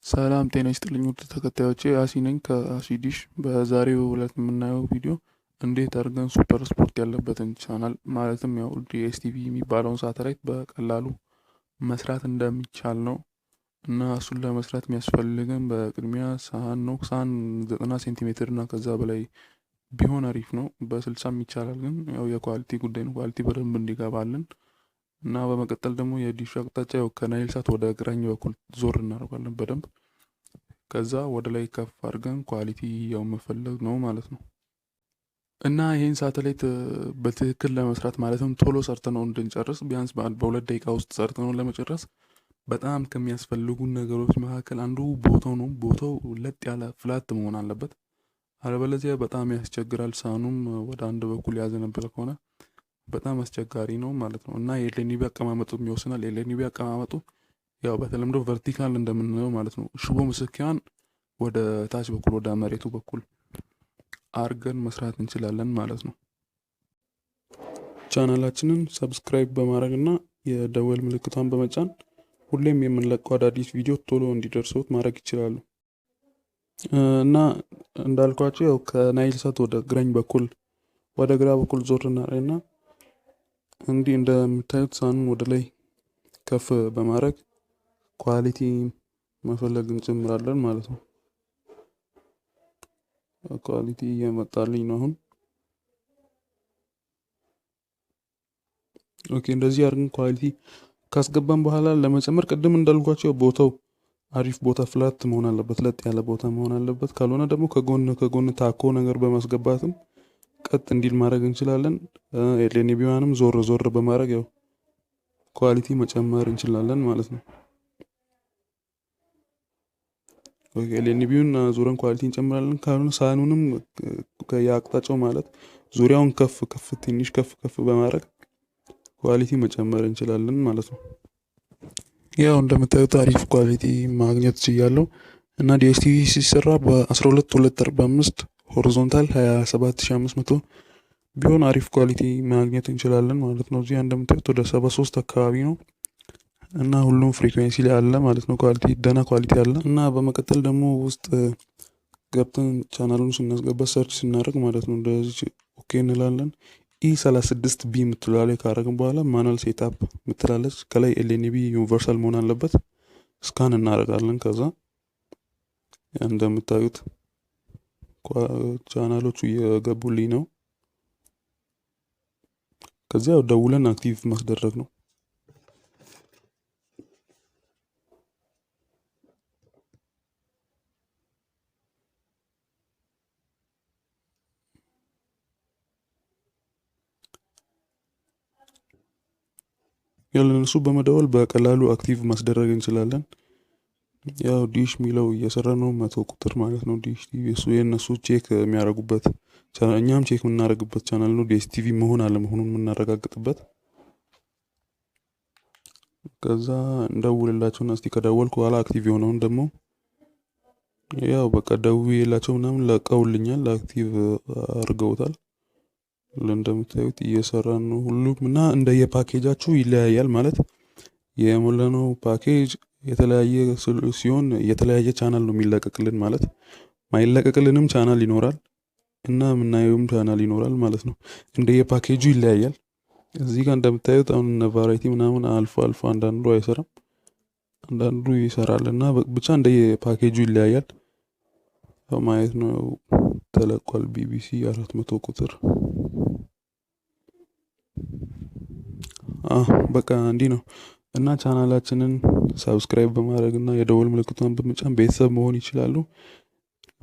ሰላም ጤና ይስጥልኝ ውድ ተከታዮቼ አሲ ነኝ ከአሲዲሽ። በዛሬው ዕለት የምናየው ቪዲዮ እንዴት አድርገን ሱፐር ስፖርት ያለበትን ቻናል ማለትም ያው ዲኤስቲቪ የሚባለውን ሳተላይት በቀላሉ መስራት እንደሚቻል ነው። እና እሱን ለመስራት የሚያስፈልገን በቅድሚያ ሳህን ነው። ሳህን 90 ሴንቲሜትር እና ከዛ በላይ ቢሆን አሪፍ ነው። በ60 ይቻላል፣ ግን ያው የኳሊቲ ጉዳይ ነው። ኳሊቲ በደንብ እንዲገባልን እና በመቀጠል ደግሞ የዲሽ አቅጣጫ ያው ከናይል ሳት ወደ ግራኝ በኩል ዞር እናደርጋለን በደንብ። ከዛ ወደ ላይ ከፍ አድርገን ኳሊቲ ያው መፈለግ ነው ማለት ነው። እና ይህን ሳተላይት በትክክል ለመስራት ማለትም ቶሎ ሰርተነው እንድንጨርስ ቢያንስ በ2 ደቂቃ ውስጥ ሰርተነው ለመጨረስ በጣም ከሚያስፈልጉን ነገሮች መካከል አንዱ ቦታው ነው። ቦታው ለጥ ያለ ፍላት መሆን አለበት፣ አለበለዚያ በጣም ያስቸግራል። ሳኑም ወደ አንድ በኩል ያዘነበለ ከሆነ በጣም አስቸጋሪ ነው ማለት ነው። እና የኤልኤንቢ አቀማመጡም ይወስናል። የኤልኤንቢ አቀማመጡ ያው በተለምዶ ቨርቲካል እንደምንለው ማለት ነው። ሽቦ ምስኪያን ወደ ታች በኩል ወደ መሬቱ በኩል አርገን መስራት እንችላለን ማለት ነው። ቻናላችንን ሰብስክራይብ በማድረግ እና የደወል ምልክቷን በመጫን ሁሌም የምንለቀው አዳዲስ ቪዲዮ ቶሎ እንዲደርሱት ማድረግ ይችላሉ። እና እንዳልኳቸው ያው ከናይል ሳት ወደ ግራኝ በኩል ወደ ግራ በኩል ዞር እናደርግና እንዲህ እንደምታዩት ሳኑን ወደ ላይ ከፍ በማድረግ ኳሊቲ መፈለግ እንጀምራለን ማለት ነው። ኳሊቲ እየመጣልኝ ነው አሁን። ኦኬ፣ እንደዚህ አድርገን ኳሊቲ ካስገባን በኋላ ለመጨመር ቅድም እንዳልኳቸው ቦታው አሪፍ ቦታ ፍላት መሆን አለበት፣ ለጥ ያለ ቦታ መሆን አለበት። ካልሆነ ደግሞ ከጎን ታኮ ነገር በማስገባትም ቀጥ እንዲል ማድረግ እንችላለን። ኤልኤንቢዋንም ዞር በማድረግ ያው ኳሊቲ መጨመር እንችላለን ማለት ነው። ኦኬ፣ ኤልኤንቢውን ዞረን ኳሊቲ እንጨምራለን። ካልሆነ ሳህኑንም ከያቅጣጫው ማለት ዙሪያውን ትንሽ ከፍ በማድረግ ኳሊቲ መጨመር እንችላለን ማለት ነው። ያው እንደምታዩት አሪፍ ኳሊቲ ማግኘት ችያለሁ። እና ዲኤስቲቪ ሲሰራ በ12245 ሆሪዞንታል 27500 ቢሆን አሪፍ ኳሊቲ ማግኘት እንችላለን ማለት ነው። እዚህ እንደምታዩት ወደ 73 አካባቢ ነው እና ሁሉም ፍሪኩዌንሲ ላይ አለ ማለት ነው። ኳሊቲ ደና ኳሊቲ አለ። እና በመቀጠል ደግሞ ውስጥ ገብተን ቻናሉን ስናስገባ ሰርች ስናደርግ ማለት ነው እንደዚህ ኦኬ እንላለን። E36B የምትላለች ካረግን በኋላ ማኑዋል ሴትአፕ የምትላለች ከላይ ኤልኤንቢ ዩኒቨርሳል መሆን አለበት። ስካን እናደርጋለን። ከዛ እንደምታዩት ቻናሎቹ እየገቡልኝ ነው። ከዚያ ደውለን አክቲቭ ማስደረግ ነው። ያለነሱ በመደወል በቀላሉ አክቲቭ ማስደረግ እንችላለን። ያው ዲሽ ሚለው እየሰራ ነው 100 ቁጥር ማለት ነው። ዲሽ ቲቪ እሱ የነሱ ቼክ የሚያደርጉበት ቻናል፣ እኛም ቼክ የምናደርግበት ቻናል ነው። ዲኤስቲቪ መሆን አለመሆኑን የምናረጋግጥበት። ከዛ እንደውልላቸውና እስቲ ከደወልኩ በኋላ አክቲቭ የሆነውን ደግሞ ያው በቃ ደውዬላቸው ምናምን ለቀውልኛል፣ አክቲቭ አድርገውታል። እንደምታዩት እየሰራ ነው ሁሉም። እና እንደየፓኬጃችሁ ይለያያል ማለት የሞላነው ፓኬጅ የተለያየ ሲሆን የተለያየ ቻናል ነው የሚለቀቅልን ማለት ማይለቀቅልንም ቻናል ይኖራል እና ምናየውም ቻናል ይኖራል ማለት ነው። እንደየፓኬጁ ይለያያል። እዚህ ጋር እንደምታዩት አሁን ቫራይቲ ምናምን አልፎ አንዳንዱ አይሰራም፣ አንዳንዱ ይሰራል እና ብቻ እንደየፓኬጁ ይለያያል ማየት ነው። ተለቋል ቢቢሲ 400 ቁጥር። በቃ እንዲህ ነው። እና ቻናላችንን ሰብስክራይብ በማድረግ እና የደወል ምልክቱን በመጫን ቤተሰብ መሆን ይችላሉ።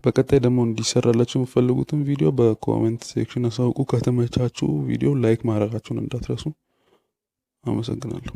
በቀጣይ ደግሞ እንዲሰራላችሁ የምትፈልጉትን ቪዲዮ በኮሜንት ሴክሽን አሳውቁ። ከተመቻችሁ ቪዲዮ ላይክ ማድረጋችሁን እንዳትረሱ። አመሰግናለሁ።